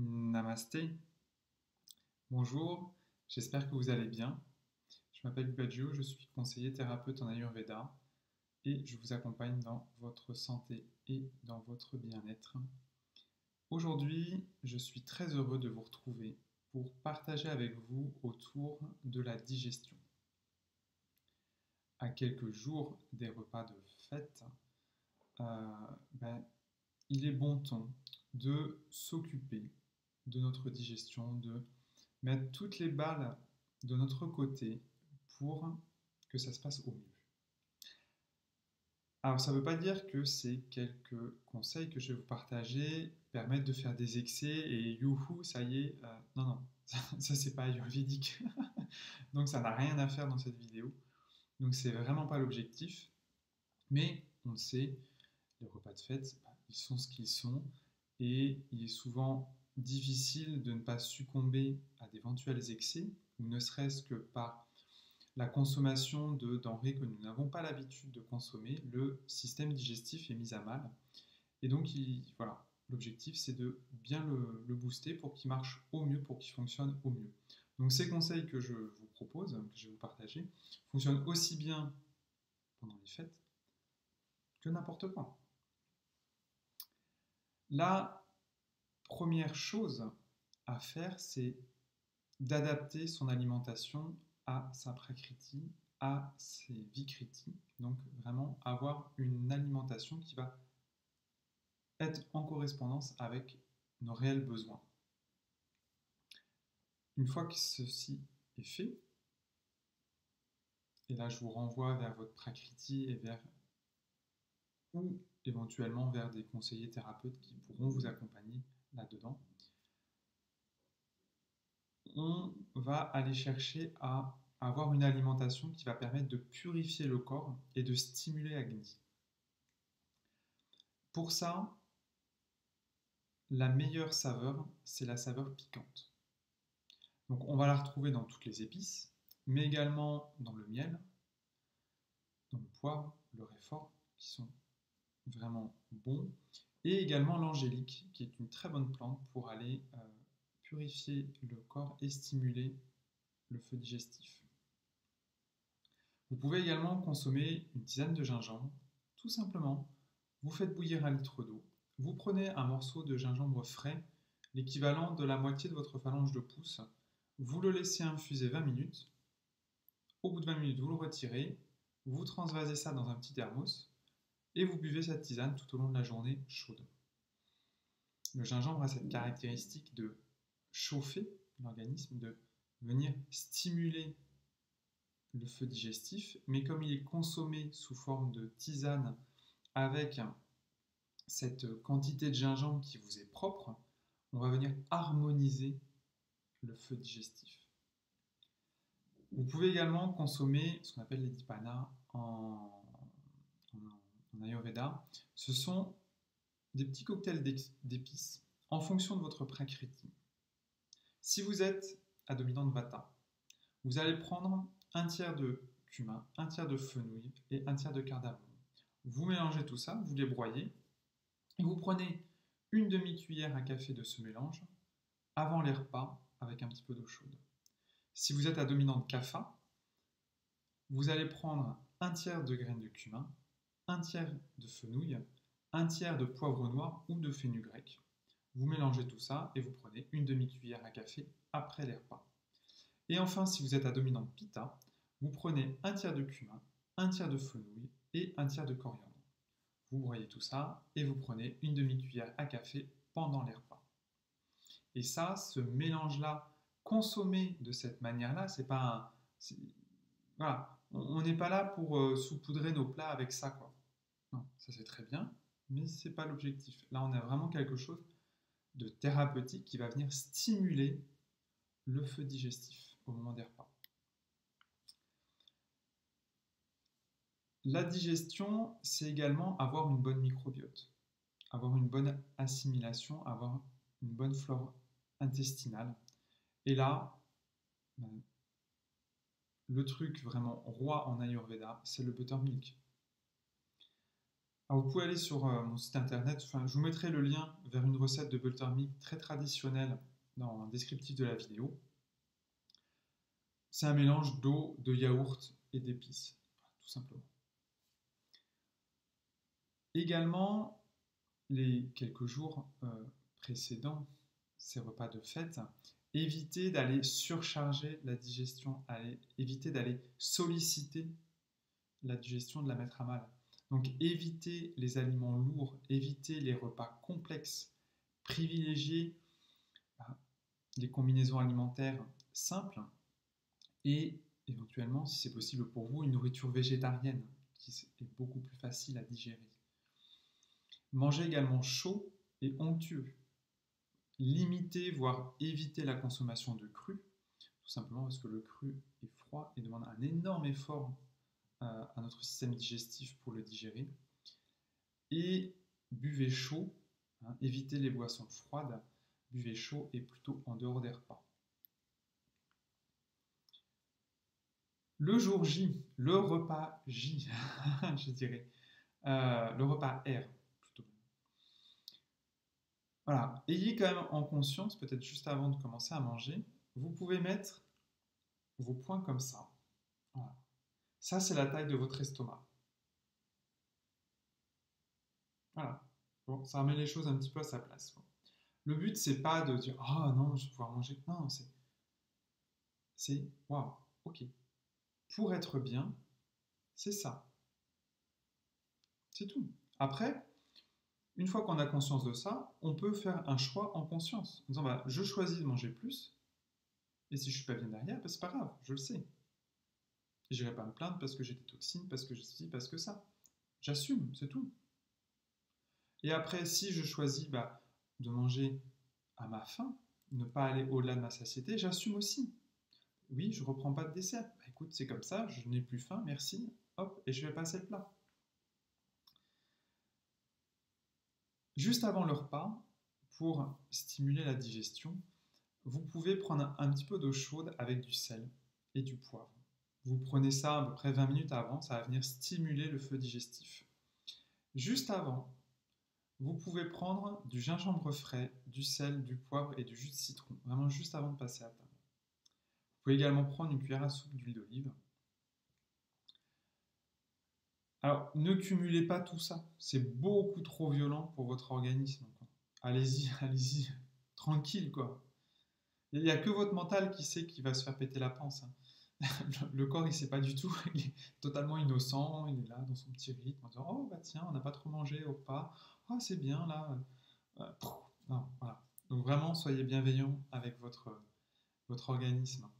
Namasté, bonjour, j'espère que vous allez bien. Je m'appelle Badjo, je suis conseiller thérapeute en Ayurveda et je vous accompagne dans votre santé et dans votre bien-être. Aujourd'hui, je suis très heureux de vous retrouver pour partager avec vous autour de la digestion. À quelques jours des repas de fête, euh, ben, il est bon ton de s'occuper de notre digestion, de mettre toutes les balles de notre côté pour que ça se passe au mieux. Alors ça ne veut pas dire que ces quelques conseils que je vais vous partager permettent de faire des excès et youhou, ça y est, non, non, ça c'est pas ayurvédique. Donc ça n'a rien à faire dans cette vidéo. Donc c'est vraiment pas l'objectif. Mais on le sait, les repas de fête, ils sont ce qu'ils sont et il est souvent difficile de ne pas succomber à d'éventuels excès, ou ne serait-ce que par la consommation de denrées que nous n'avons pas l'habitude de consommer, le système digestif est mis à mal. Et donc, voilà, l'objectif, c'est de bien le booster pour qu'il marche au mieux, pour qu'il fonctionne au mieux. Donc, ces conseils que je vous propose, que je vais vous partager, fonctionnent aussi bien pendant les fêtes que n'importe quand. La première chose à faire, c'est d'adapter son alimentation à sa prakriti, à ses vikriti. Donc vraiment avoir une alimentation qui va être en correspondance avec nos réels besoins. Une fois que ceci est fait, et là je vous renvoie vers votre prakriti et vers ou éventuellement vers des conseillers thérapeutes qui pourront vous accompagner là-dedans, on va aller chercher à avoir une alimentation qui va permettre de purifier le corps et de stimuler Agni. Pour ça, la meilleure saveur, c'est la saveur piquante. Donc on va la retrouver dans toutes les épices, mais également dans le miel, dans le poivre, le réfort, qui sont vraiment bons, et également l'angélique, qui est une très bonne plante pour aller purifier le corps et stimuler le feu digestif. Vous pouvez également consommer une tisane de gingembre. Tout simplement, vous faites bouillir un litre d'eau, vous prenez un morceau de gingembre frais, l'équivalent de la moitié de votre phalange de pouce, vous le laissez infuser 20 minutes, au bout de 20 minutes vous le retirez, vous transvasez ça dans un petit thermos et vous buvez cette tisane tout au long de la journée chaude. Le gingembre a cette caractéristique de chauffer l'organisme, de venir stimuler le feu digestif, mais comme il est consommé sous forme de tisane avec cette quantité de gingembre qui vous est propre, on va venir harmoniser le feu digestif. Vous pouvez également consommer ce qu'on appelle les dipana en Ayurveda. Ce sont des petits cocktails d'épices en fonction de votre prakriti. Si vous êtes à dominante vata, vous allez prendre un tiers de cumin, un tiers de fenouil et un tiers de cardamome. Vous mélangez tout ça, vous les broyez et vous prenez une demi-cuillère à café de ce mélange avant les repas avec un petit peu d'eau chaude. Si vous êtes à dominante kapha, vous allez prendre un tiers de graines de cumin, un tiers de fenouil, un tiers de poivre noir ou de fenugrec. Vous mélangez tout ça et vous prenez une demi-cuillère à café après les repas. Et enfin, si vous êtes à dominante pitta, vous prenez un tiers de cumin, un tiers de fenouil et un tiers de coriandre. Vous broyez tout ça et vous prenez une demi-cuillère à café pendant les repas. Et ça, ce mélange-là, consommé de cette manière-là, c'est pas un, voilà, on n'est pas là pour saupoudrer nos plats avec ça, quoi. Non, ça c'est très bien, mais c'est pas l'objectif. Là, on a vraiment quelque chose de thérapeutique qui va venir stimuler le feu digestif au moment des repas. La digestion, c'est également avoir une bonne microbiote, avoir une bonne assimilation, avoir une bonne flore intestinale. Et là, le truc vraiment roi en Ayurveda, c'est le buttermilk. Alors, vous pouvez aller sur mon site internet, enfin, je vous mettrai le lien vers une recette de buttermilk très traditionnelle dans le descriptif de la vidéo. C'est un mélange d'eau, de yaourt et d'épices, tout simplement. Également, les quelques jours précédents ces repas de fête, évitez d'aller surcharger la digestion, évitez d'aller solliciter la digestion, de la mettre à mal. Donc évitez les aliments lourds, évitez les repas complexes, privilégiez les combinaisons alimentaires simples et éventuellement, si c'est possible pour vous, une nourriture végétarienne qui est beaucoup plus facile à digérer. Mangez également chaud et onctueux. Limitez, voire évitez la consommation de cru, tout simplement parce que le cru est froid et demande un énorme effort à notre système digestif pour le digérer. Et buvez chaud, évitez les boissons froides, buvez chaud et plutôt en dehors des repas. Le jour J, le repas J, je dirais, le repas R plutôt. Voilà, ayez quand même en conscience, peut-être juste avant de commencer à manger, vous pouvez mettre vos poings comme ça. Voilà. Ça, c'est la taille de votre estomac. Voilà. Bon, ça remet les choses un petit peu à sa place. Bon. Le but, c'est pas de dire ah non, je vais pouvoir manger. Non, c'est waouh, ok. Pour être bien, c'est ça. C'est tout. Après, une fois qu'on a conscience de ça, on peut faire un choix en conscience. En disant bah, je choisis de manger plus, et si je suis pas bien derrière, bah, c'est pas grave, je le sais. Et j'irai pas me plaindre parce que j'ai des toxines, parce que ceci, parce que ça. J'assume, c'est tout. Et après, si je choisis de manger à ma faim, ne pas aller au-delà de ma satiété, j'assume aussi. Oui, je ne reprends pas de dessert. Bah, écoute, c'est comme ça, je n'ai plus faim, merci. Hop, et je vais passer le plat. Juste avant le repas, pour stimuler la digestion, vous pouvez prendre un petit peu d'eau chaude avec du sel et du poivre. Vous prenez ça à peu près 20 minutes avant, ça va venir stimuler le feu digestif. Juste avant, vous pouvez prendre du gingembre frais, du sel, du poivre et du jus de citron, vraiment juste avant de passer à table. Vous pouvez également prendre une cuillère à soupe d'huile d'olive. Alors, ne cumulez pas tout ça, c'est beaucoup trop violent pour votre organisme. Allez-y, allez-y, tranquille quoi. Il n'y a que votre mental qui sait qu'il va se faire péter la panse. Le corps, il ne sait pas du tout, il est totalement innocent, il est là dans son petit rythme en disant oh bah tiens, on n'a pas trop mangé au repas, oh c'est bien là. Non, voilà. Donc vraiment, soyez bienveillants avec votre organisme.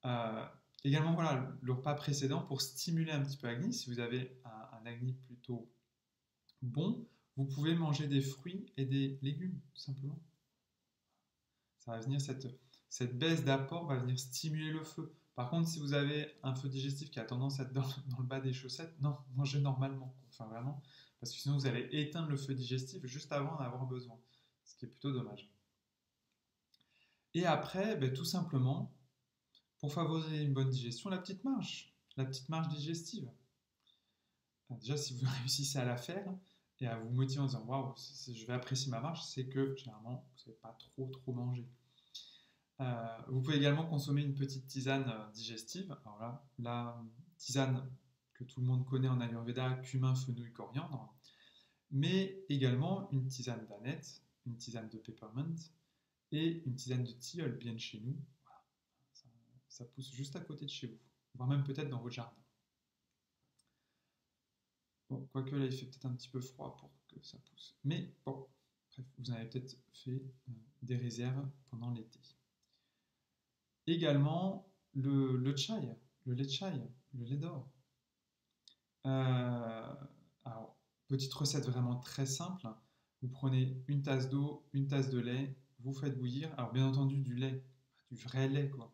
Euh, Également, voilà, le repas précédent, pour stimuler un petit peu l'acné, si vous avez un acné plutôt bon, vous pouvez manger des fruits et des légumes, tout simplement. Ça va venir, cette baisse d'apport va venir stimuler le feu. Par contre, si vous avez un feu digestif qui a tendance à être dans le bas des chaussettes, non, mangez normalement. Enfin, vraiment, parce que sinon vous allez éteindre le feu digestif juste avant d'en avoir besoin, ce qui est plutôt dommage. Et après, tout simplement, pour favoriser une bonne digestion, la petite marche digestive. Déjà, si vous réussissez à la faire et à vous motiver en disant waouh, je vais apprécier ma marche, c'est que généralement vous n'avez pas trop mangé. Vous pouvez également consommer une petite tisane digestive. Alors là, la tisane que tout le monde connaît en Ayurveda, cumin, fenouil, coriandre, mais également une tisane d'aneth, une tisane de peppermint et une tisane de tilleul bien de chez nous. Voilà. Ça pousse juste à côté de chez vous, voire même peut-être dans votre jardin. Bon, quoique là, il fait peut-être un petit peu froid pour que ça pousse. Mais bon, bref, vous en avez peut-être fait des réserves pendant l'été. Également, le chai, le lait de chai, le lait d'or. Alors, petite recette vraiment très simple. Vous prenez une tasse d'eau, une tasse de lait, vous faites bouillir. Alors, bien entendu, du lait, du vrai lait, quoi.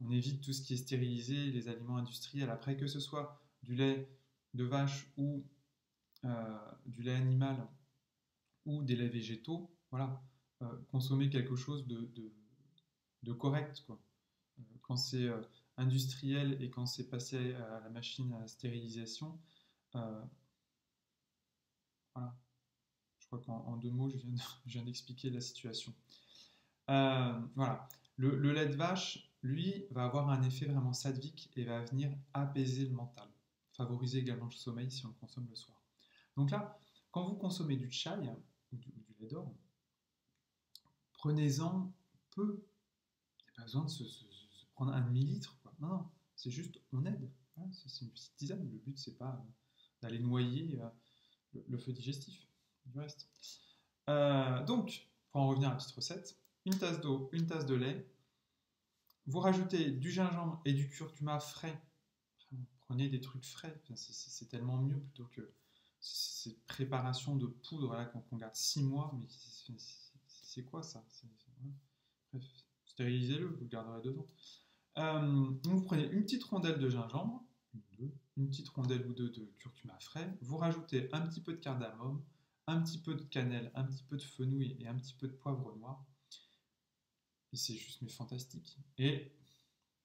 On évite tout ce qui est stérilisé, les aliments industriels. Après, que ce soit du lait de vache ou du lait animal ou des laits végétaux, voilà, consommer quelque chose de correct, quoi. Quand c'est industriel et quand c'est passé à la machine à stérilisation, crois qu'en 2 mots, je viens d'expliquer la situation. Voilà. Le lait de vache, lui, va avoir un effet vraiment sadvique et va venir apaiser le mental, favoriser également le sommeil si on le consomme le soir. Donc là, quand vous consommez du chai ou du lait d'or, prenez-en peu. Il n'y a pas besoin de se prendre un demi-litre, quoi. Non, non, c'est juste, on aide. Voilà, c'est une petite tisane. Le but, c'est pas d'aller noyer le feu digestif du reste. Donc, pour en revenir à la petite recette, une tasse d'eau, une tasse de lait, vous rajoutez du gingembre et du curcuma frais. Prenez des trucs frais, c'est tellement mieux plutôt que ces préparations de poudre là, qu'on garde 6 mois, mais c'est quoi ça? Bref, stérilisez-le, vous le garderez dedans. Vous prenez une petite rondelle de gingembre, une petite rondelle ou deux de curcuma frais, vous rajoutez un petit peu de cardamome, un petit peu de cannelle, un petit peu de fenouil et un petit peu de poivre noir. Et c'est juste mais fantastique. Et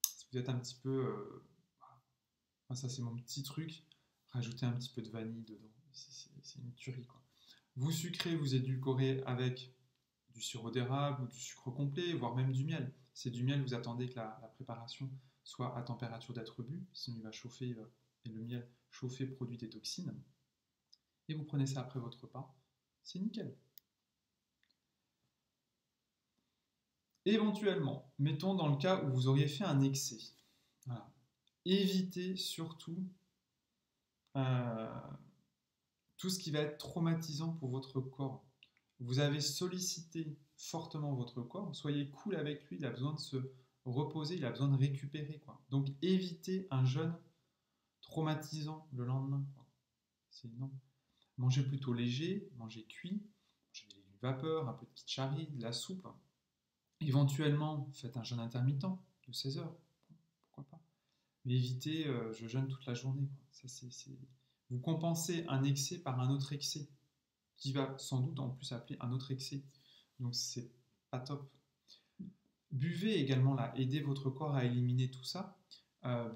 si vous êtes un petit peu... ça c'est mon petit truc, rajoutez un petit peu de vanille dedans. C'est une tuerie quoi. Vous sucrez, vous édulcorez avec du sirop d'érable ou du sucre complet, voire même du miel. C'est du miel, vous attendez que la préparation soit à température d'être bu, sinon il va chauffer et le miel chauffé produit des toxines. Et vous prenez ça après votre repas, c'est nickel. Éventuellement, mettons dans le cas où vous auriez fait un excès. Voilà. Évitez surtout tout ce qui va être traumatisant pour votre corps. Vous avez sollicité fortement votre corps, soyez cool avec lui, il a besoin de se reposer, il a besoin de récupérer, quoi. Donc évitez un jeûne traumatisant le lendemain, quoi. C'est non. Mangez plutôt léger, mangez cuit, mangez des légumes vapeur, un peu de kitchari, de la soupe. Éventuellement, faites un jeûne intermittent de 16 heures, pourquoi pas. Mais évitez, je jeûne toute la journée, quoi. Ça, Vous compensez un excès par un autre excès, qui va sans doute en plus appeler un autre excès. Donc c'est pas top. Buvez également là, aidez votre corps à éliminer tout ça.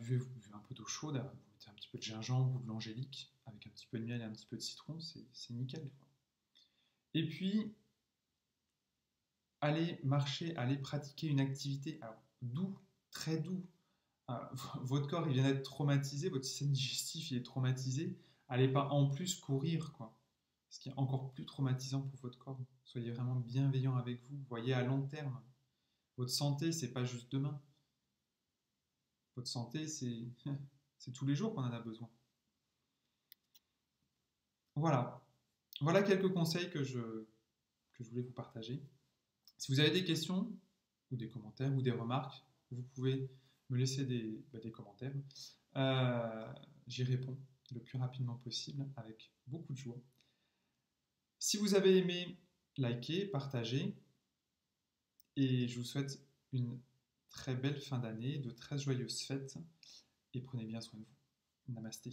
Buvez un peu d'eau chaude, vous mettez un petit peu de gingembre ou de l'angélique, avec un petit peu de miel et un petit peu de citron, c'est nickel, quoi. Et puis, allez marcher, allez pratiquer une activité, alors doux, très doux. Votre corps il vient d'être traumatisé, votre système digestif il est traumatisé, allez pas en plus courir, quoi. Ce qui est encore plus traumatisant pour votre corps. Soyez vraiment bienveillant avec vous, voyez à long terme. Votre santé, c'est pas juste demain. Votre santé, c'est tous les jours qu'on en a besoin. Voilà. Voilà quelques conseils que je voulais vous partager. Si vous avez des questions, ou des commentaires, ou des remarques, vous pouvez me laisser des commentaires. J'y réponds le plus rapidement possible, avec beaucoup de joie. Si vous avez aimé, likez, partagez, et je vous souhaite une très belle fin d'année, de très joyeuses fêtes, et prenez bien soin de vous. Namasté.